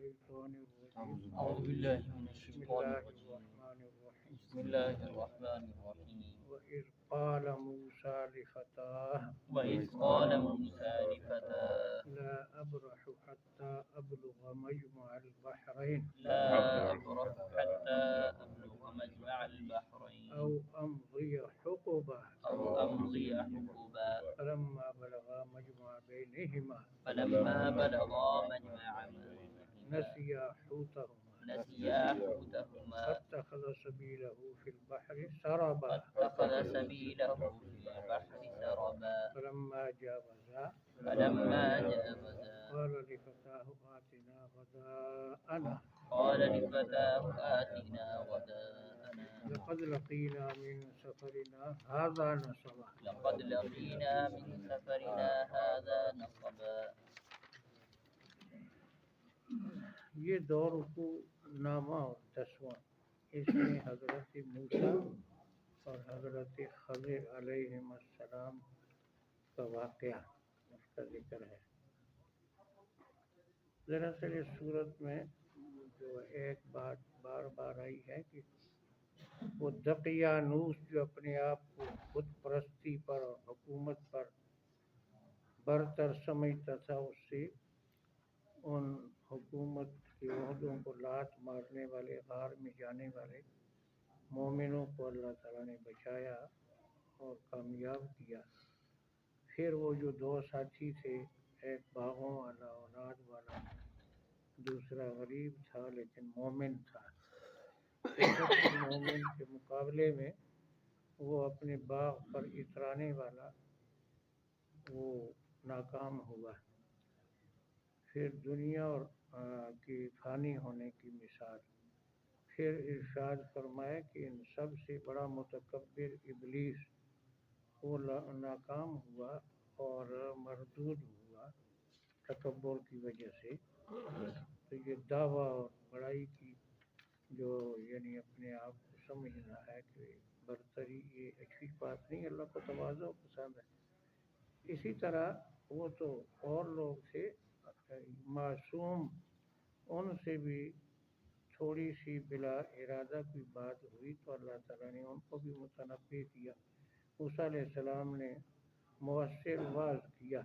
الشيطان الرجيم. أعوذ بالله من بسم الشيطان الله الرجيم. الرحمن الرحيم. بسم الله الرحمن الرحيم. وإذ قال موسى لفتاه وإذ قال موسى لفتاه لا أبرح حتى أبلغ مجمع البحرين لا أبرح حتى أبلغ مجمع البحرين أو أمضي حقبا أو أمضي حقبا فلما بلغا مجمع بينهما فلما بلغا مجمع بينهما نسيا حوتهما نسيا حوتهما فاتخذ سبيله في البحر سربا فاتخذ سبيله في البحر سربا فلما جاوزا قال لفتاه آتنا غداءنا قال لفتاه آتنا غداءنا لقد لقينا من سفرنا هذا نصبا لقد لقينا من سفرنا هذا نصبا. یہ دو رکوع نامہ 10واں، اس میں حضرت موسیٰ اور حضرت خضر علیہ السلام کا واقعہ اس کا ذکر ہے۔ دراصل اس صورت میں جو ایک بات بار بار آئی ہے کہ وہ دقیانوس جو اپنے آپ کو خود پرستی پر اور حکومت پر برتر سمجھتا تھا، اس سے ان حکومت کے عہدوں کو لات مارنے والے، غار میں جانے والے مومنوں کو اللہ تعالیٰ نے بچایا اور کامیاب کیا۔ پھر وہ جو دو ساتھی تھے، ایک باغوں والا اولاد والا، دوسرا غریب تھا لیکن مومن تھا، مومن کے مقابلے میں وہ اپنے باغ پر اترانے والا وہ ناکام ہوا۔ پھر دنیا اور کی فانی ہونے کی مثال۔ پھر ارشاد فرمایا کہ ان سب سے بڑا متکبر ابلیس وہ ناکام ہوا اور مردود ہوا تکبر کی وجہ سے۔ تو یہ دعویٰ اور بڑائی کی جو یعنی اپنے آپ کو سمجھنا ہے کہ برتری، یہ اچھی بات نہیں، اللہ کو تواضع پسند ہے۔ اسی طرح وہ تو اور لوگ تھے معصوم، ان سے بھی تھوڑی سی بلا ارادہ کوئی بات ہوئی تو اللہ تعالیٰ نے ان کو بھی متنبہ کیا۔ موسیٰ علیہ السلام نے مؤثر واعظ کیا۔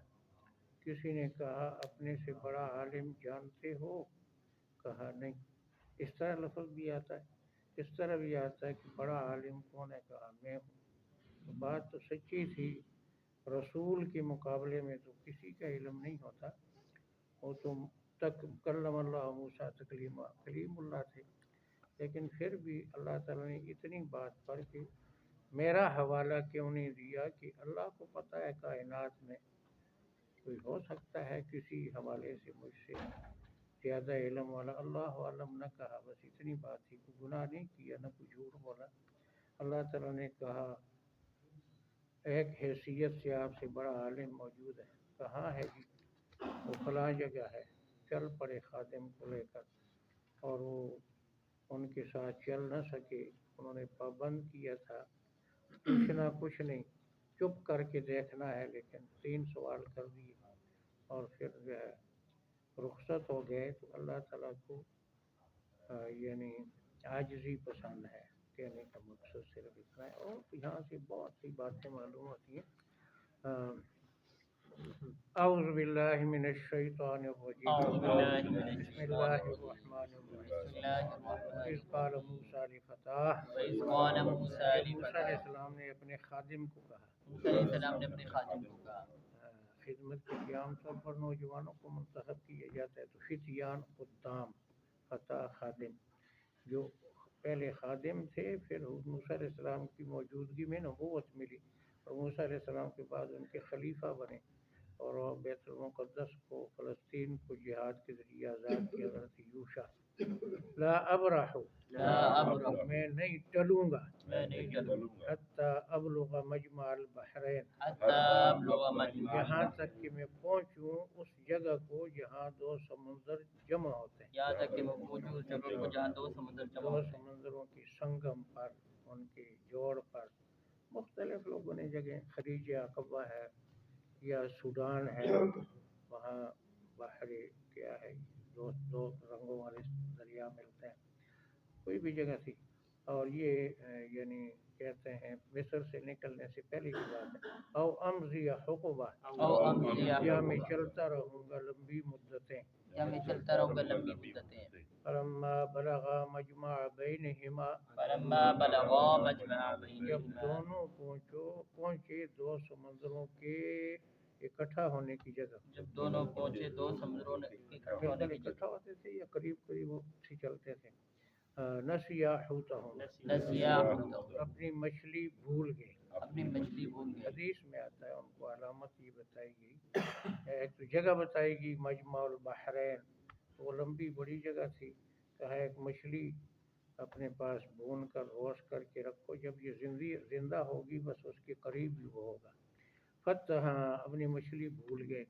کسی نے کہا اپنے سے بڑا عالم جانتے ہو؟ کہا نہیں۔ اس طرح لفظ بھی آتا ہے، اس طرح بھی آتا ہے کہ بڑا عالم کون ہے؟ کہا میں ہوں۔ تو بات تو سچی تھی، رسول کے مقابلے میں تو کسی کا علم نہیں ہوتا، وہ تو کلم اللہ موسیٰ تکلیما، کلیم اللہ تھے۔ لیکن پھر بھی اللہ تعالیٰ نے اتنی بات پر کہ میرا حوالہ کیوں نہیں دیا کہ اللہ کو پتہ ہے کائنات میں کوئی ہو سکتا ہے کسی حوالے سے مجھ سے زیادہ علم والا، اللہ عالم نہ کہا، بس اتنی بات تھی، کوئی گناہ نہیں کیا، نہ کوئی جھوٹ بولا۔ اللہ تعالیٰ نے کہا ایک حیثیت سے آپ سے بڑا عالم موجود ہے، کہاں ہے جی؟ وہ فلاں جگہ ہے۔ چل پڑے خادم کو لے کر، اور وہ ان کے ساتھ چل نہ سکے، انہوں نے پابند کیا تھا پوچھنا کچھ نہیں، چپ کر کے دیکھنا ہے، لیکن 3 سوال کر دیے اور پھر جو ہے رخصت ہو گئے۔ تو اللہ تعالیٰ کو یعنی عاجزی پسند ہے، کہنے کا مقصد صرف اتنا ہے۔ اور یہاں سے بہت سی باتیں معلوم ہوتی ہیں۔ اعوذ باللہ من الشیطان الرجیم، بسم اللہ الرحمن الرحیم۔ اذ قال موسیٰ لفتاہ، موسیٰ علیہ السلام نے اپنے خادم کو کہا، خدمت کے لیے عام طور پر نوجوانوں کو منتخب کیا جاتا ہے، تو فتیان خدام، فتح خادم، جو پہلے خادم تھے، پھر موسیٰ علیہ السلام کی موجودگی میں نبوت ملی اور موسیٰ علیہ السلام کے بعد ان کے خلیفہ بنے اور بیت المقدس کو، فلسطین کو جہاد کے ذریعے آزاد کیا حضرت یوشع۔ لا ابرح، میں نہیں ٹلوں گا، حتی ابلغ مجمع البحرین، یہاں تک کہ میں پہنچوں اس جگہ کو جہاں 2 سمندر جمع ہوتے ہیں، یہاں تک کہ وہ پہنچوں اس جگہ کو جہاں 2 سمندر جمع ہوتے ہیں، 2 سمندروں کی سنگم پر، ان کے جوڑ پر۔ مختلف لوگوں نے جگہ، خلیج عقبہ ہے یا سوڈان ہے، وہاں بحر کیا ہے، دو رنگوں والے دریا ملتے ہیں، کوئی بھی جگہ تھی۔ اور یہ یعنی کہتے ہیں مصر سے نکلنے سے پہلے کی بات ہے، او امضی حقبہ، او امضی یا میں چلتا رہوں گا لمبی مدتیں، یا میں چلتا رہوں گا لمبی مدتیں۔ فلما بلغا مجمع بینہما، فلما بلغا مجمع جب بینہما، دونوں پہنچے دو سمندروں کے اکٹھا ہونے کی جگہ، جب دونوں پہنچے دو سمندروں نے اکٹھا ہونے بالکل کی اکٹھا جگہ، ہوتے تھے یا قریب قریب سے چلتے تھے، نسیا حوتہم، نسیا حوتہم، اپنی مچھلی بھول گئے۔ اپنی مچھلی بھول گئے۔ حدیث میں آتا ہے ان کو علامت یہ بتائی گئی، ایک تو جگہ بتائی گئی مجمع البحرین، وہ لمبی بڑی جگہ تھی، کہا ایک مچھلی اپنے پاس بھون کر روسٹ کر کے رکھو، جب یہ زندہ ہوگی بس اس کے قریب ہی وہ ہوگا۔ اپنی مچھلی بھول گئے،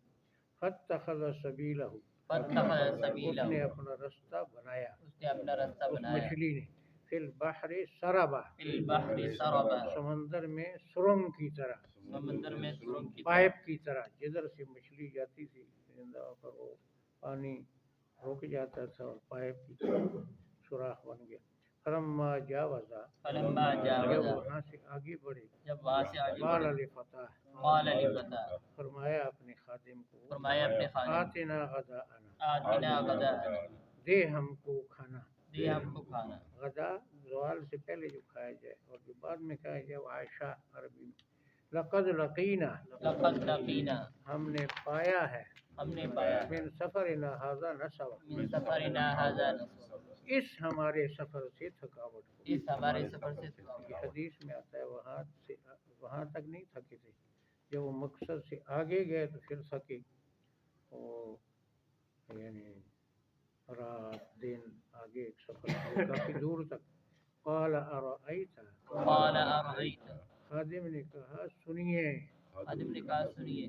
فاتخذ سبیلہ، فاتخذ اس سبیلہ، نے اپنا رستہ بنایا، اس نے اپنا راستہ اس بنایا، مچھلی نے، فی البحر سربا، فی البحر سربا، سمندر میں سرنگ کی طرح، سمندر میں سرنگ کی طرح، پائپ کی طرح، جدھر سے مچھلی جاتی تھی زندہ ہو کر وہ پانی رک جاتا تھا اور پائپ کی طرح سوراخ بن گیا۔ فلما جاوزا، فلما جب جاوزا، وہاں سے آگے بڑھے، جب وہاں سے آگے قال بڑھے، لفتح، قال لفتح، فرمایا اپنے خادم کو، فرمایا اپنے خادم، آتنا غداءنا، آتنا غداءنا، دے ہم کو کھانا۔ دے ہم کو کھانا۔ غدا زوال سے پہلے جو کھایا جائے اور جو بعد میں کھایا جائے وہ عشاء عربی میں۔ لقد لقینا، لقد لقینا، ہم نے پایا ہے، ہم نے پایا، من سفرنا ھذا نصبا، من سفرنا ھذا نصبا، اس ہمارے سفر سے تھکاوٹ کو۔ اس ہمارے سفر سے یہ تھکاوٹ۔ حدیث میں آتا ہے وہاں تک نہیں تھکے تھے، جب وہ مقصد سے آگے گئے تو پھر تھکے، وہ یعنی رات دن آگے ایک سفر کیا کافی دور تک۔ قال ارأیت، قال ارأیت، خادم نے کہا سنیے، خادم نے کہا سنیے،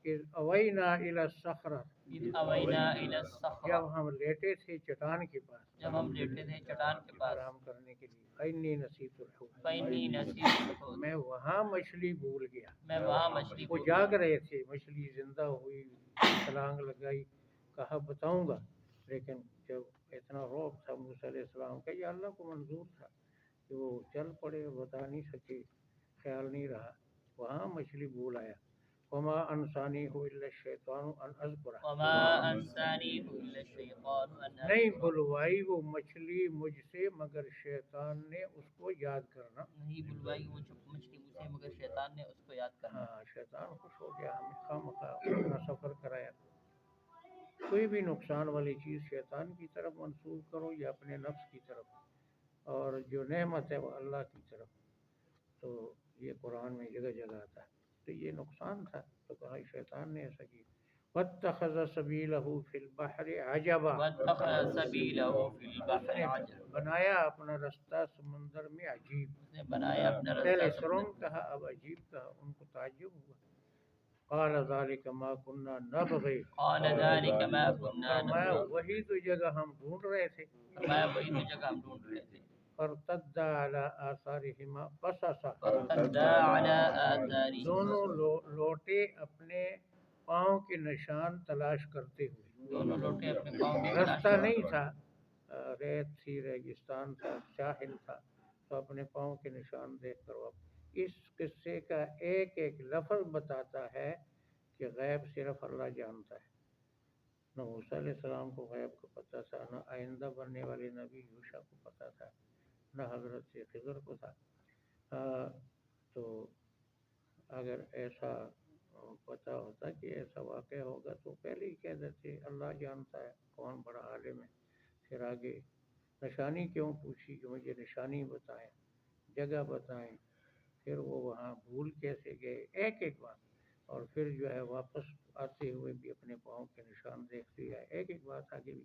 اذ اوینا الی الصخرۃ، اذ اوینا الی الصخرۃ، جب ہم لیٹے تھے چٹان کے پاس، جب ہم لیٹے تھے چٹان کے پاس، آرام کرنے کے لیے، انی نسیت الحوت، فإنی نسیت الحوت، میں وہاں مچھلی بھول گیا۔ میں وہاں مچھلی وہ بھول جاگ گیا۔ رہے تھے، مچھلی زندہ ہوئی، چھلانگ لگائی، کہا بتاؤں گا، لیکن جب اتنا روب تھا موسیٰ علیہ السلام کا، یہ اللہ کو منظور تھا کہ وہ چل پڑے اور بتا نہیں سکے، خیال نہیں رہا، وہاں مچھلی بھول آیا۔ وما انسانیہ الا الشیطان ان اذکرہ، وما انسانیہ الا الشیطان ان نہیں اذکرہ، بلوائی وہ مچھلی مجھ سے مگر شیطان نے اس کو یاد کرنا۔ نہیں بلوائی وہ مچھلی مجھ سے مگر شیطان نے اس کو یاد کرنا۔ ہاں، شیطان خوش ہو گیا، ہمیں خواہ اپنا سفر کرایا۔ کوئی بھی نقصان والی چیز شیطان کی طرف منسوب کرو یا اپنے نفس کی طرف، اور جو نعمت ہے وہ اللہ کی طرف، تو یہ قرآن میں جگہ جگہ آتا ہے۔ تو یہ نقصان تھا تو کہا شیطان نے ایسا کیا۔ واتخذ سبیلہ فی البحر عجبا، واتخذ سبیلہ فی البحر عجبا، بنایا اپنا رستہ سمندر میں عجیب، اس نے بنایا اپنا پہلے رستہ سرنگ سمندر، کہا اب عجیب کہا، ان کو تعجب ہوا۔ قال ذلک ما كنا نبغي، قال ذلک ما كنا فرمایا نبغي، وہی تو جگہ ہم ڈھونڈ رہے تھے۔ فرمایا وہی تو جگہ ہم ڈھونڈ رہے تھے۔ فارتدا علی آثارہما قصصا، فارتدا علی آثارہما، دونوں لوٹے اپنے پاؤں کے نشان تلاش کرتے ہوئے، دونوں لوٹے اپنے پاؤں کے رستہ نہیں تھا، ریت تھی، ریگستان تھا، ساحل تھا، تو اپنے پاؤں کے نشان دیکھ کر واپس۔ اس قصے کا ایک ایک لفظ بتاتا ہے کہ غیب صرف اللہ جانتا ہے۔ نہ موسیٰ علیہ السلام کو غیب کو پتہ تھا، نہ آئندہ بننے والے نبی یوشع کو پتہ تھا، نہ حضرت خضر کو تھا۔ تو اگر ایسا پتہ ہوتا کہ ایسا واقع ہوگا تو پہلے ہی کہہ دیتے اللہ جانتا ہے، کون بڑا عالم ہے۔ پھر آگے نشانی کیوں پوچھی کہ مجھے نشانی بتائیں، جگہ بتائیں، پھر وہ وہاں بھول کیسے گئے، ایک ایک بات، اور پھر جو ہے واپس آتے ہوئے بھی اپنے پاؤں کے نشان دیکھ لیا، ایک ایک بات آگے بھی۔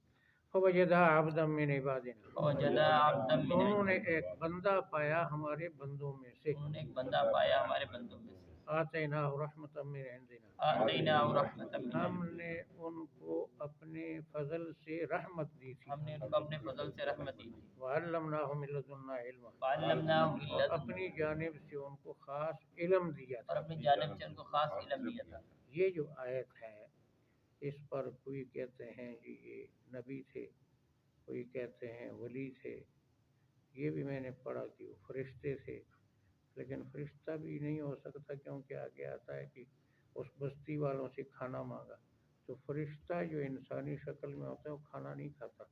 فوجدا عبدا من عبادنا، فوجدا عبدا من انہوں نے عبادنا، ایک بندہ پایا ہمارے بندوں میں سے، انہوں نے ایک بندہ پایا ہمارے بندوں میں سے، آتیناہ رحمۃ من عندنا، آتیناہ رحمۃ من ہم عندنا، نے ان کو اپنے فضل سے رحمت دی تھی، ہم نے ان کو اپنے فضل سے رحمت دی تھی، وعلمناہ من لدنا علما، وعلمناہ من اور لدنا، اپنی جانب سے ان کو خاص علم دیا اور تھا۔ اپنی جانب سے ان کو خاص علم دیا تھا۔ یہ جو آیت ہے اس پر کوئی کہتے ہیں جی یہ نبی تھے، کوئی کہتے ہیں ولی تھے، یہ بھی میں نے پڑھا کہ وہ فرشتے تھے، لیکن فرشتہ بھی نہیں ہو سکتا کیونکہ آگے آتا ہے کہ اس بستی والوں سے کھانا مانگا، تو فرشتہ جو انسانی شکل میں ہوتا ہے وہ کھانا نہیں کھاتا،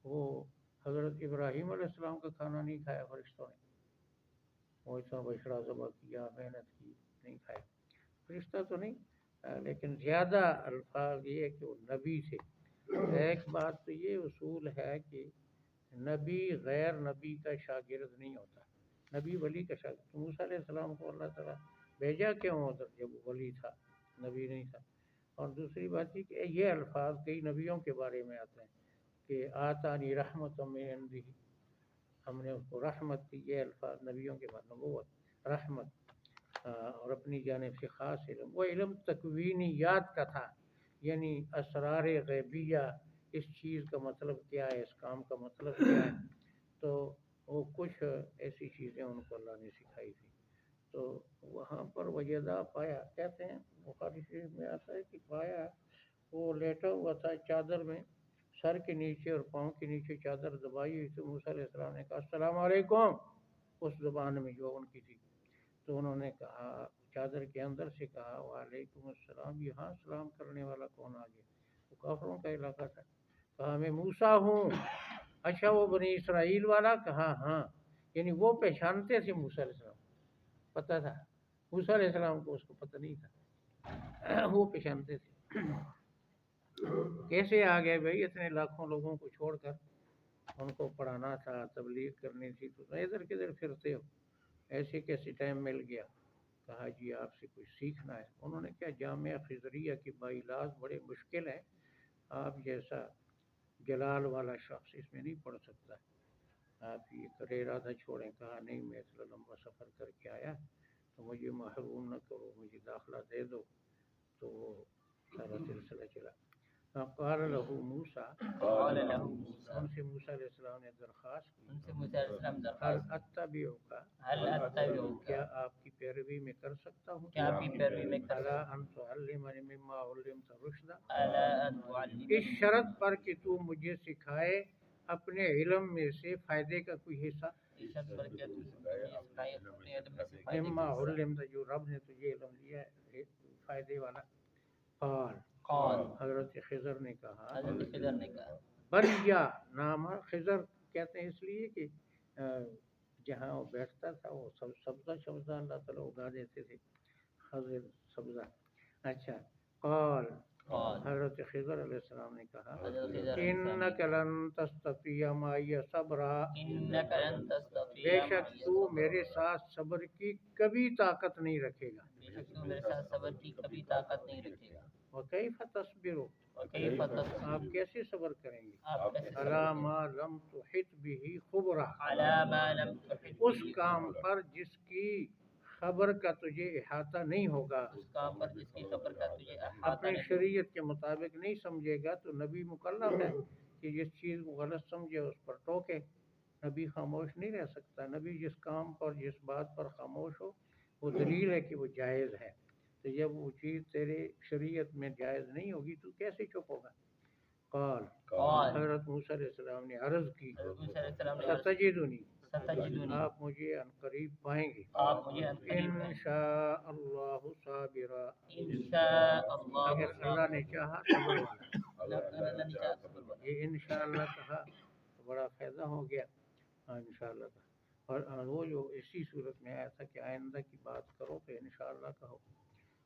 وہ حضرت ابراہیم علیہ السلام کا کھانا نہیں کھایا فرشتوں نے، وہ اتنا بچڑا ذبح کیا، محنت کی، نہیں کھایا، فرشتہ تو نہیں، لیکن زیادہ الفاظ یہ ہے کہ وہ نبی تھے۔ ایک بات تو یہ اصول ہے کہ نبی غیر نبی کا شاگرد نہیں ہوتا، نبی ولی کا شاگرد۔ موسیٰ علیہ السلام کو اللہ تعالیٰ بھیجا کیوں ادھر جب وہ ولی تھا، نبی نہیں تھا؟ اور دوسری بات یہ کہ یہ الفاظ کئی نبیوں کے بارے میں آتے ہیں کہ آتانی رحمت من عندہ، ہم نے اس کو رحمت کی، یہ الفاظ نبیوں کے بعد نبوت، رحمت، اور اپنی جانب سے خاص علم، وہ علم تکوینیات کا تھا، یعنی اسرار غیبیہ، اس چیز کا مطلب کیا ہے، اس کام کا مطلب کیا ہے، تو وہ کچھ ایسی چیزیں ان کو اللہ نے سکھائی تھی۔ تو وہاں پر وجدہ پایا، کہتے ہیں بخاری شریف میں آتا ہے کہ پایا وہ لیٹا ہوا تھا چادر میں، سر کے نیچے اور پاؤں کے نیچے چادر دبائی ہوئی، تو موسیٰ علیہ السلام نے کہا السلام علیکم، اس زبان میں جو ان کی تھی، تو انہوں نے کہا، چادر کے اندر سے کہا وعلیکم السلام، یہاں سلام کرنے والا کون آ گیا؟ وہ کافروں کا علاقہ تھا۔ کہا میں موسیٰ ہوں۔ اچھا وہ بنی اسرائیل والا؟ کہا ہاں، یعنی وہ پہچانتے تھے موسیٰ علیہ السلام، پتہ تھا، موسیٰ علیہ السلام کو اس کو پتہ نہیں تھا، وہ پہچانتے تھے۔ کیسے آ گئے بھائی اتنے لاکھوں لوگوں کو چھوڑ کر؟ ان کو پڑھانا تھا، تبلیغ کرنی تھی، تو ادھر کدھر پھرتے ہو؟ ایسے کیسے ٹائم مل گیا؟ کہا جی آپ سے کچھ سیکھنا ہے۔ انہوں نے کیا جامعہ خضریہ کی بائیلاز بڑے مشکل ہیں، آپ جیسا جلال والا شخص اس میں نہیں پڑھ سکتا، آپ یہ کرے ارادہ چھوڑیں۔ کہا نہیں، میں اتنا لمبا سفر کر کے آیا تو مجھے محروم نہ کرو، مجھے داخلہ دے دو، تو وہ سارا سلسلہ چلا۔ قال له موسیٰ، قال له موسیٰ، ان سے موسیٰ علیہ السلام نے درخواست کی، ان سے موسیٰ علیہ السلام هل درخواست کی، اتبعک، هل اتبعک، کیا آپ کی پیروی میں کر سکتا ہوں، کیا آپ کی پیروی میں کر علی سکتا ان تعلمنی مما علمت رشدا، ہوں، الا ان اس تعلمنی، شرط پر کہ تو مجھے سکھائے اپنے علم میں سے فائدے کا کوئی حصہ، اس شرط پر کیا تو مجھے سکھائے اپنے علم میں سے فائدے مما کی حصہ۔ علمت، جو رب نے تجھے علم دیا ہے فائدے والا۔ قال، قال، حضرت خضر نے کہا، حضرت خضر نے کہا، بریا نام خضر کہتے ہیں اس لیے کہ جہاں وہ بیٹھتا تھا وہ سبزہ سبزہ اللہ تعالیٰ اگا دیتے تھے، خضر سبزہ۔ اچھا، قال، قال، حضرت خضر علیہ السلام نے کہا حضرت خضر علیہ السلام نے انک لن تستطیع معی صبرا، انک لن تستطیع بے شک معی تو صبرا، میرے ساتھ صبر کی کبھی طاقت نہیں رکھے گا۔ بے شک تو میرے ساتھ صبر کی کبھی طاقت نہیں رکھے گا۔ وکیف تصبر، وکیف تصبر، آپ کیسے صبر کریں گے، آپ کیسے صبر علی کریں ما لم تحط به خبرا، علی ما لم تحط اس به کام خبرا، پر جس کی خبر کا تجھے احاطہ نہیں ہوگا، اس کام پر جس کی خبر کا تجھے احاطہ اپنی نہیں ہوگا۔ شریعت کے مطابق نہیں سمجھے گا تو نبی مکلف ہے کہ جس چیز کو غلط سمجھے اس پر ٹوکے، نبی خاموش نہیں رہ سکتا۔ نبی جس کام پر جس بات پر خاموش ہو وہ دلیل ہے کہ وہ جائز ہے، تو جب وہ چیز تیرے شریعت میں جائز نہیں ہوگی تو کیسے چپ ہوگا؟ قال، قال، حضرت موسیٰ علیہ السلام نے عرض کی، حضرت موسیٰ علیہ السلام نے عرض کی، ستجدنی، ستجدنی، آپ مجھے انقریب پائیں گے، آپ مجھے عنقریب پائیں گے، انشاء اللہ صابرا، انشاء اللہ اگر اللہ نے چاہا صبر والا۔ اللہ نے چاہا صبر والا۔ یہ انشاءاللہ کہا تو بڑا فائدہ ہو گیا، انشاءاللہ کہا، اور وہ جو اسی صورت میں آیا تھا کہ آئندہ کی بات کرو تو انشاءاللہ کہو۔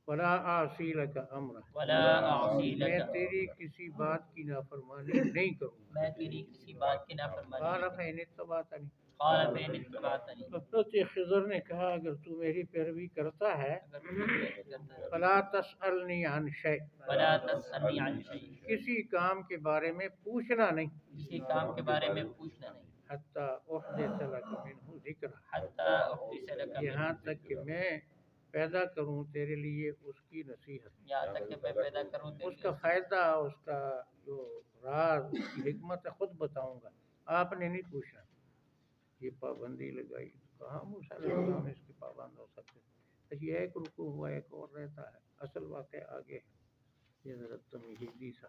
ولا اعصی لک امرا، ولا اعصی میں لک، تیری کسی بات کی نافرمانی نہیں کروں گا۔ میں تیری کسی بات کی نافرمانی قال نہیں کروں فإن اتبعتنی، گا۔ قال فإن اتبعتنی، حضرت خضر نے کہا اگر تو میری پیروی کرتا ہے اگر تو میری پیروی کرتا ہے، فلا تسألنی عن شیء، ولا تسألنی عن شیء، کسی کام کے بارے میں پوچھنا نہیں، کسی کام کے بارے میں پوچھنا نہیں، حتی احدث لک منہ ذکرا، حتی احدث لک یہاں منہ تک کہ ذکرا، میں پیدا کروں تیرے لیے اس کی نصیحت، یہاں تک کہ میں پیدا کروں اس تیرے کا لیے فائدہ، اس کا جو راز، اس کی حکمت ہے خود بتاؤں گا، آپ نے نہیں پوچھنا۔ یہ پابندی لگائی، کہاں موسیٰ علیہ السلام اس کے پابند ہو سکتے؟ یہ ایک رکوع ہوا، ایک اور رہتا ہے، اصل واقعہ آگے ہے۔ یہ ذرا تمہیدی سا.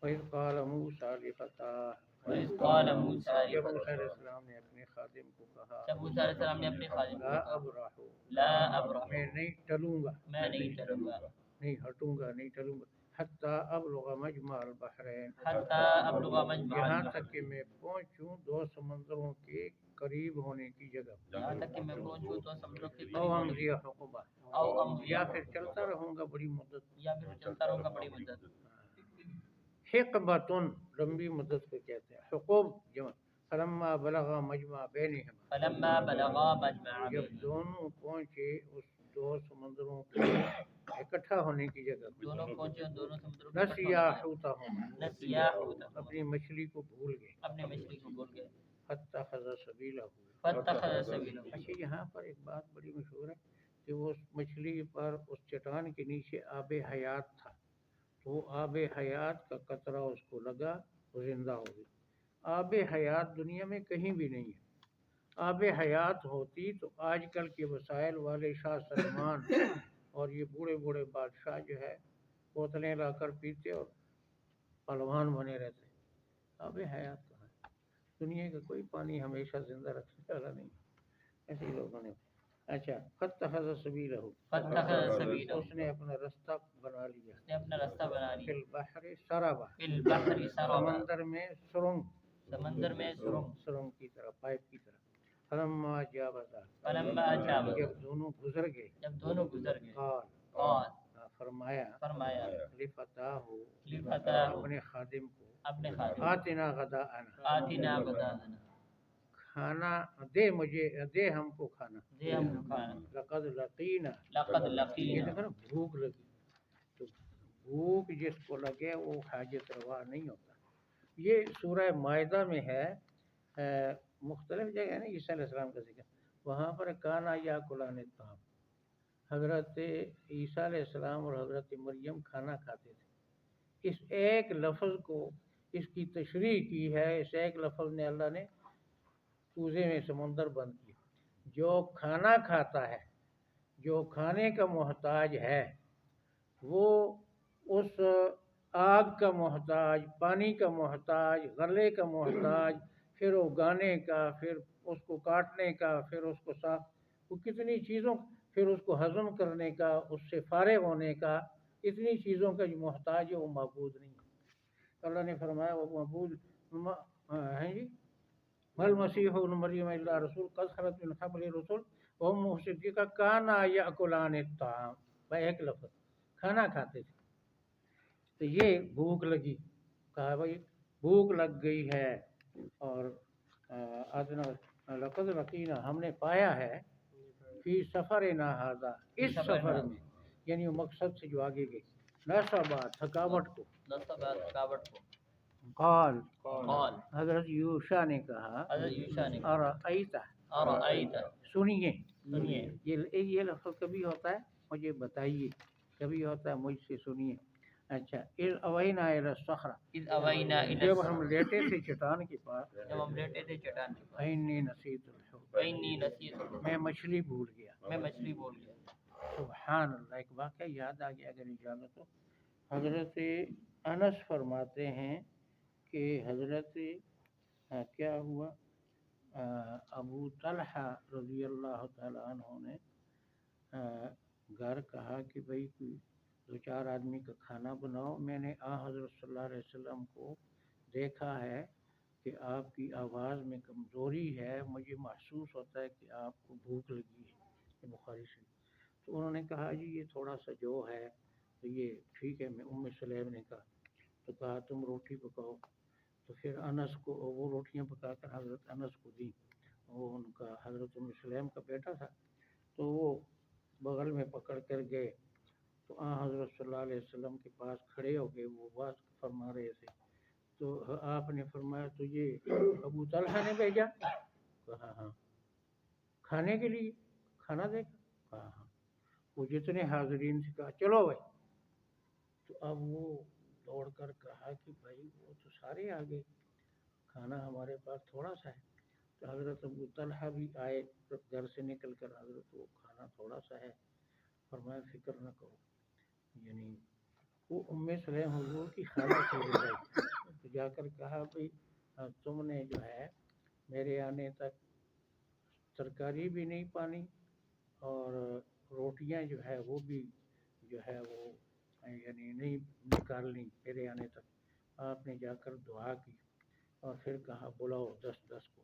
وَإِذْ قَالَ مُوسَىٰ لِفَتَاهُ وَإِذْ قَالَ مُوسَىٰ جب موسیٰ علیہ لِفَتَاهُ السلام نے اپنے خادم کو کہا جب موسیٰ علیہ السلام نے اپنے خادم کو لا کہا ابرح لا ابرح میں نہیں ٹلوں گا میں نہیں چلوں گا نہیں ہٹوں گا نہیں ٹلوں گا حتیٰ ابلغ مجمع البحرین حتیٰ ابلغ مجمع یہاں البحرین تک کہ میں پہنچوں دو سمندروں کے قریب ہونے کی جگہ یہاں تک کہ میں پہنچوں تو سمندروں کے او قریب ہونے امضی حقبہ او امضی یا پھر چلتا رہوں گا بڑی مدت یا پھر چلتا رہوں گا بڑی مدت حقبتن لمبی مدت کو کہتے ہیں حقوب جمع فلما بلغ مجمع بینہما فلما بلغا مجمع جب بینہما دونوں پہنچے اس دو سمندروں کے اکٹھا ہونے کی جگہ دونوں پہنچے ان دونوں سمندروں کے نسیا حوتہما نسیا حوتہما اپنی مچھلی کو بھول گئے اپنے مچھلی کو بھول گئے فاتخذ سبیلہ فاتخذ سبیلہ اچھا یہاں پر ایک بات بڑی مشہور ہے کہ وہ اس مچھلی پر اس چٹان کے نیچے آب حیات تھا تو آب حیات کا قطرہ اس کو لگا وہ زندہ ہو گئی. آب حیات دنیا میں کہیں بھی نہیں ہے. آب حیات ہوتی تو آج کل کے وسائل والے شاہ سلمان اور یہ بوڑھے بوڑھے بادشاہ جو ہے بوتلیں لا کر پیتے اور پہلوان بنے رہتے. آب حیات تو ہے دنیا کا کوئی پانی ہمیشہ زندہ رکھنے والا نہیں ایسے ہی لوگوں نے. اچھا فاتخذ سبیلہ فاتخذ سبیلہ اس نے اپنا رستہ بنا لیا اس نے اپنا راستہ بنا فی لیا البحر سرابا فی البحر سربا سمندر میں سرنگ سمندر میں سرنگ کی طرح پائپ کی طرح. فلما جاوزا فلما جاوزا جب دونوں گزر گئے جب دونوں گزر گئے قال فرمایا لفتاہ اپنے خادم کو اپنے خادم آتنا غداءنا آتنا غداءنا کھانا دے مجھے دے ہم کو کھانا دے ہم کو کھانا لقد لقینا لقد یہ لقینا دیکھو نا بھوک لگی تو بھوک جس کو لگے وہ حاجت روا نہیں ہوتا. یہ سورہ مائدہ میں ہے مختلف جگہ ہے نا عیسیٰ علیہ السلام کا ذکر وہاں پر کانا یا کلان الطعام حضرت عیسیٰ علیہ السلام اور حضرت مریم کھانا کھاتے تھے. اس ایک لفظ کو اس کی تشریح کی ہے. اس ایک لفظ نے اللہ نے کوزے میں سمندر بند کیا. جو کھانا کھاتا ہے جو کھانے کا محتاج ہے وہ اس آگ کا محتاج پانی کا محتاج غلے کا محتاج پھر اگانے کا پھر اس کو کاٹنے کا پھر اس کو صاف وہ کتنی چیزوں پھر اس کو ہضم کرنے کا اس سے فارغ ہونے کا اتنی چیزوں کا جو محتاج ہے وہ معبود نہیں ہے. اللہ نے فرمایا وہ معبود ہیں جی مل مسیح ابن مریم الا رسول قد خلت من قبلہ الرسل وهم صدیقہ کانا یاکلان الطعام ایک لفظ کھانا کھاتے تھے. تو یہ بھوک لگی کہا بھائی بھوک لگ گئی ہے اور لقد لقینا ہم نے پایا ہے فی سفرنا ھذا اس سفر میں یعنی مقصد سے جو آگے گئے نصبا تھکاوٹ کو قال حضرت یوشا نے کہا ارأیت سنیے یہ لفظ کبھی ہوتا ہے مجھے بتائیے کبھی ہوتا ہے مجھ سے سنیے. اچھا اذ اوینا الی الصخرہ جب ہم لیٹے تھے چٹان کے پاس فإنی نسیت الحوت میں مچھلی بھول گیا. سبحان اللہ ایک واقعہ یاد آ گیا اگر اجازت ہو. حضرت انس فرماتے ہیں کہ حضرت کیا ہوا ابو طلحہ رضی اللہ تعالیٰ عنہ نے گھر کہا کہ بھئی کوئی دو چار آدمی کا کھانا بناؤ. میں نے حضرت صلی اللہ علیہ وسلم کو دیکھا ہے کہ آپ کی آواز میں کمزوری ہے مجھے محسوس ہوتا ہے کہ آپ کو بھوک لگی ہے. بخاری سے تو انہوں نے کہا جی یہ تھوڑا سا جو ہے تو یہ ٹھیک ہے. میں سلیم نے کہا تو کہا تم روٹی پکاؤ. تو پھر انس کو وہ روٹیاں پکا کر حضرت انس کو دی. وہ ان کا حضرت سلیم کا بیٹا تھا تو وہ بغل میں پکڑ کر گئے تو حضرت صلی اللہ علیہ وسلم کے پاس کھڑے ہو گئے. وہ بات فرما رہے تھے تو آپ نے فرمایا تو یہ ابو طلحہ نے بھیجا؟ کہا ہاں. کھانے کے لیے کھانا دے کر؟ کہا ہاں. وہ جتنے حاضرین سے کہا چلو بھائی. تو اب وہ دوڑ کر کہا کہ بھائی وہ تو سارے آ گئے کھانا ہمارے پاس تھوڑا سا ہے. تو حضرت ابو طلحہ بھی آئے گھر سے نکل کر، حضرت وہ کھانا تھوڑا سا ہے، فرمایا فکر نہ کرو، یعنی وہ ام سلیم حضور کی خالہ سے لے گئی، تو جا کر کہا بھائی تم نے جو ہے میرے آنے تک ترکاری بھی نہیں پانی اور روٹیاں جو ہے وہ بھی جو ہے وہ یعنی نہیں نکالنی میرے آنے تک۔ آپ نے جا کر دعا کی اور پھر کہا بلاؤ 10 کو۔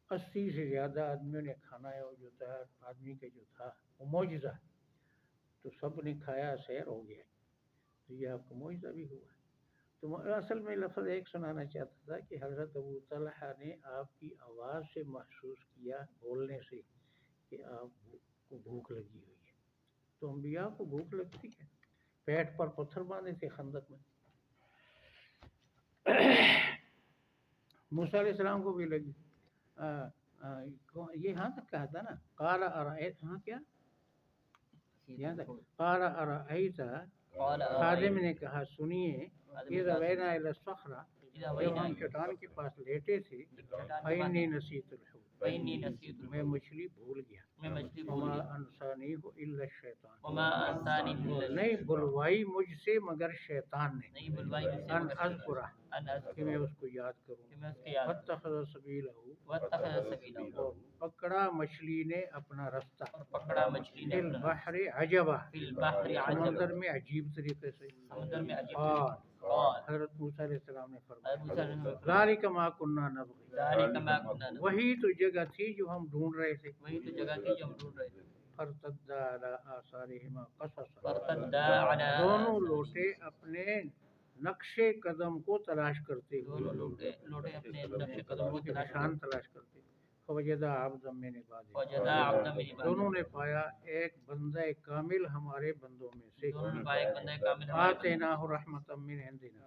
80 سے زیادہ آدمیوں نے کھانا ہے، اور جو تھا آدمی کا جو تھا وہ معجزہ، تو سب نے کھایا، سیر ہو گیا، تو یہ آپ کو معجزہ بھی ہوا ہے۔ تو اصل میں لفظ ایک سنانا چاہتا تھا کہ حضرت ابو طلحہ نے آپ کی آواز سے محسوس کیا بولنے سے کہ آپ کو بھوک لگی ہوئی ہے۔ تو انبیاء کو بھوک لگتی ہے، پیٹ پر پتھر باندھے تھے خندق میں، موسیٰ علیہ السلام کو بھی لگی۔ یہ ہاں تک کہا تھا نا، قال ارأیت، ہاں کیا یہاں تک، قال ارأیت، خادم نے کہا سنیے، اذا وینا الی الصخرہ، جب ہم چٹان کے پاس لیٹے تھے، فإنی نسیت الحوت، میں مچھلی بھول گیا، وما انسانیہ الا الشیطان، نہیں بلوائی مجھ سے مگر شیطان نے، ان اذکرہ، کہ میں اس کو یاد کروں، واتخذ سبیلہ، اور پکڑا مچھلی نے اپنا رستہ، فی البحر عجبا، سمندر میں عجیب طریقے سے، اور حضرت موسیٰ علیہ السلام نے فرمایا ذالک ما کنا نبغی، وہی تو جگہ تھی جو ہم ڈھونڈ رہے تھے، فارتدا علی آثارہما قصصا، دونوں لوٹے اپنے نقش قدم کو تلاش کرتے ہوئے، قدموں کے نشان تلاش کرتے، فوجدا عبدا من عبادنا، دونوں نے پایا ایک بندہ کامل ہمارے بندوں میں سے، آتیناہ رحمتا من عندنا،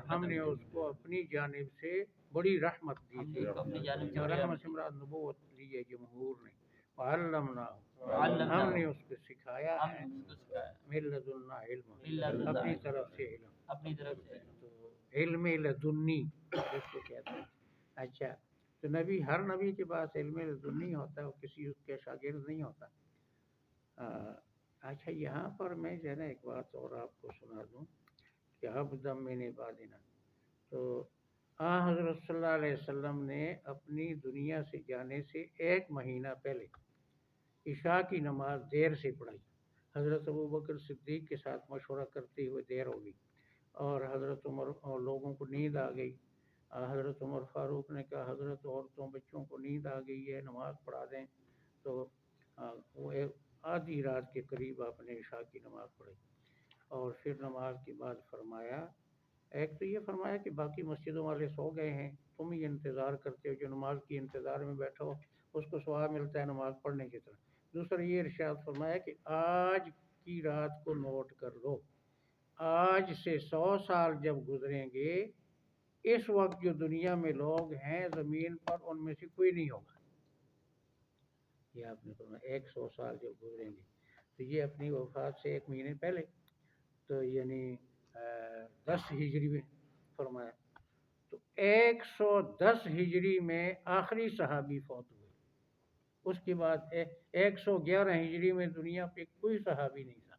ہم نے اس کو اپنی جانب سے بڑی رحمت دی تھی، رحمت سے مراد نبوت لی ہے جمہور نے، وعلمناہ، ہم نے اس کو سکھایا ہے، من لدنا علم، اپنی طرف سے علم، تو علم لدنی جس کو کہتے ہیں۔ اچھا، تو نبی، ہر نبی کے پاس علم لدنی ہوتا ہے، وہ کسی اس کے شاگرد نہیں ہوتا۔ اچھا، یہاں پر میں جو ہے نا ایک بات اور آپ کو سنا دوں کہ عبدا من عبادنا، تو حضرت صلی اللہ علیہ وسلم نے اپنی دنیا سے جانے سے 1 مہینہ پہلے عشاء کی نماز دیر سے پڑھائی، حضرت ابو بکر صدیق کے ساتھ مشورہ کرتے ہوئے دیر ہو گئی، اور حضرت عمر، اور لوگوں کو نیند آ گئی، حضرت عمر فاروق نے کہا حضرت عورتوں بچوں کو نیند آ گئی ہے، نماز پڑھا دیں، تو وہ آدھی رات کے قریب آپ نے عشاء کی نماز پڑھی، اور پھر نماز کے بعد فرمایا، ایک تو یہ فرمایا کہ باقی مسجدوں والے سو گئے ہیں، تم ہی انتظار کرتے ہو، جو نماز کی انتظار میں بیٹھا ہو اس کو ثواب ملتا ہے نماز پڑھنے کی طرح۔ دوسرا یہ ارشاد فرمایا کہ آج کی رات کو نوٹ کر لو، آج سے 100 سال جب گزریں گے، اس وقت جو دنیا میں لوگ ہیں زمین پر ان میں سے کوئی نہیں ہوگا، یہ آپ نے فرمایا 100 سال جب گزریں گے، تو یہ اپنی وفات سے 1 مہینے پہلے، تو یعنی 10 ہجری میں فرمایا، تو 110 ہجری میں آخری صحابی فوت ہوئے، اس کے بعد 111 ہجری میں دنیا پہ کوئی صحابی نہیں تھا،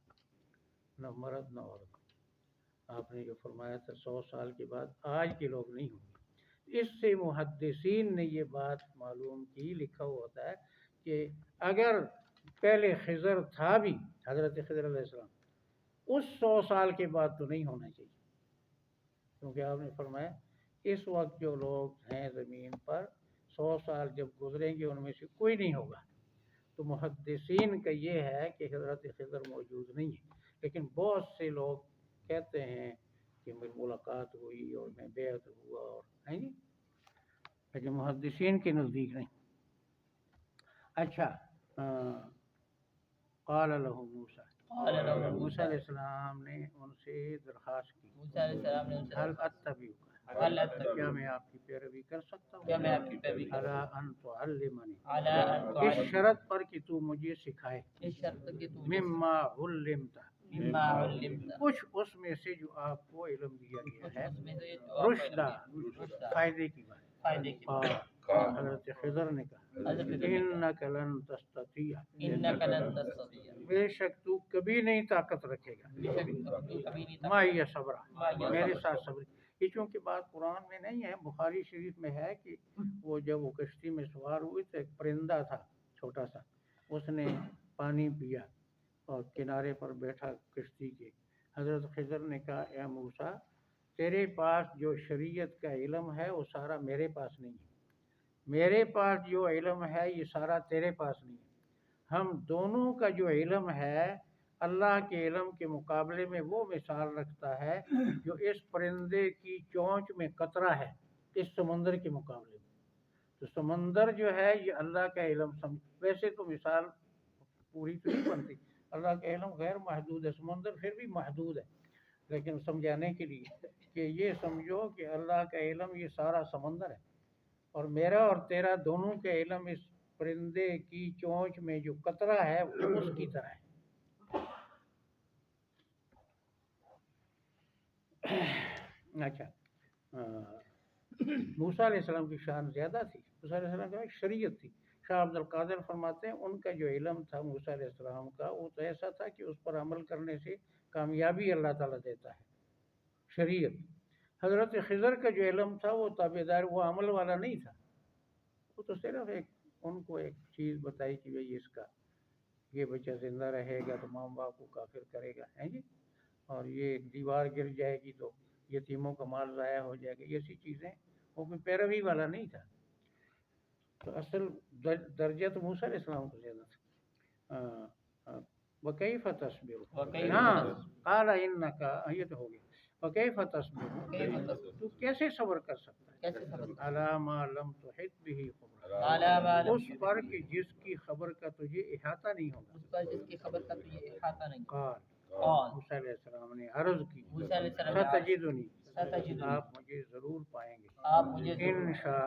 نہ مرد نہ عورت، آپ نے جو فرمایا تھا 100 سال کے بعد آج کے لوگ نہیں ہوں گے۔ اس سے محدثین نے یہ بات معلوم کی، لکھا ہوا ہوتا ہے کہ اگر پہلے خضر تھا بھی، حضرت خضر علیہ السلام، اس 100 سال کے بعد تو نہیں ہونا چاہیے، کیونکہ آپ نے فرمایا اس وقت جو لوگ ہیں زمین پر 100 سال جب گزریں گے ان میں سے کوئی نہیں ہوگا، تو محدثین کا یہ ہے کہ حضرت خضر موجود نہیں ہے، لیکن بہت سے لوگ کہتے ہیں کہ میری ملاقات ہوئی اور میں بیعت ہوا، اور ہیں جی، لیکن محدثین کے نزدیک نہیں۔ اچھا، قال له موسیٰ، موسیٰ علیہ السلام نے ان سے درخواست کی، حل اتبعک، کیا میں آپ کی پیروی کر سکتا ہوں، علی ان تعلمنی، اس شرط پر کہ تو مجھے سکھائے، مما علمت، کچھ اس میں سے جو آپ کو علم دیا گیا ہے، رشدہ، فائدے کی بات، فائدے کے اور حضرت خضر نے کہا حضرت خضر نے کہا انک لن تستطیع انک لن تستطیع بے شک تو کبھی نہیں طاقت رکھے گا بے شک تو کبھی نہیں مائی صبر مائی میرے صبر ساتھ صبر یہ چونکہ بات قرآن میں نہیں ہے بخاری شریف میں ہے کہ وہ جب وہ کشتی میں سوار ہوئے تو ایک پرندہ تھا چھوٹا سا اس نے پانی پیا اور کنارے پر بیٹھا کشتی کے حضرت خضر نے کہا اے موسیٰ تیرے پاس جو شریعت کا علم ہے وہ سارا میرے پاس نہیں ہے میرے پاس جو علم ہے یہ سارا تیرے پاس نہیں ہے ہم دونوں کا جو علم ہے اللہ کے علم کے مقابلے میں وہ مثال رکھتا ہے جو اس پرندے کی چونچ میں قطرہ ہے اس سمندر کے مقابلے میں تو سمندر جو ہے یہ اللہ کا علم ویسے تو مثال پوری تو نہیں بنتی اللہ کا علم غیر محدود ہے سمندر پھر بھی محدود ہے لیکن سمجھانے کے لیے کہ یہ سمجھو کہ اللہ کا علم یہ سارا سمندر ہے اور میرا اور تیرا دونوں کا علم اس پرندے کی چونچ میں جو قطرہ ہے وہ اس کی طرح ہے اچھا موسیٰ علیہ السلام کی شان زیادہ تھی موسیٰ علیہ السلام کی شریعت تھی شاہ عبد القادر فرماتے ہیں ان کا جو علم تھا موسیٰ علیہ السلام کا وہ تو ایسا تھا کہ اس پر عمل کرنے سے کامیابی اللہ تعالیٰ دیتا ہے شریعت حضرت خضر کا جو علم تھا وہ تابعدار وہ عمل والا نہیں تھا وہ تو صرف ایک ان کو ایک چیز بتائی کہ بھئی اس کا یہ بچہ زندہ رہے گا تو ماں باپ کو کافر کرے گا ہیں جی اور یہ دیوار گر جائے گی تو یتیموں کا مال ضائع ہو جائے گا یہ ایسی چیزیں وہ کوئی پیروی والا نہیں تھا تو اصل درجہ تو موسیٰ علیہ السلام کو زیادہ تھا وکیف تصبر ہاں قال انک یہ تو ہو گیا وکیف تصبر تو کیسے صبر کر سکتا ہے علی ما لم تحط به خبر اس پر کہ جس کی خبر کا تجھے احاطہ نہیں ہوگا اس پر جس کی خبر کا تجھے احاطہ نہیں قال قال موسیٰ علیہ السلام نے عرض کی موسیٰ علیہ السلام نے ستجدنی ستجدنی آپ مجھے ضرور پائیں گے آپ مجھے ضرور انشاء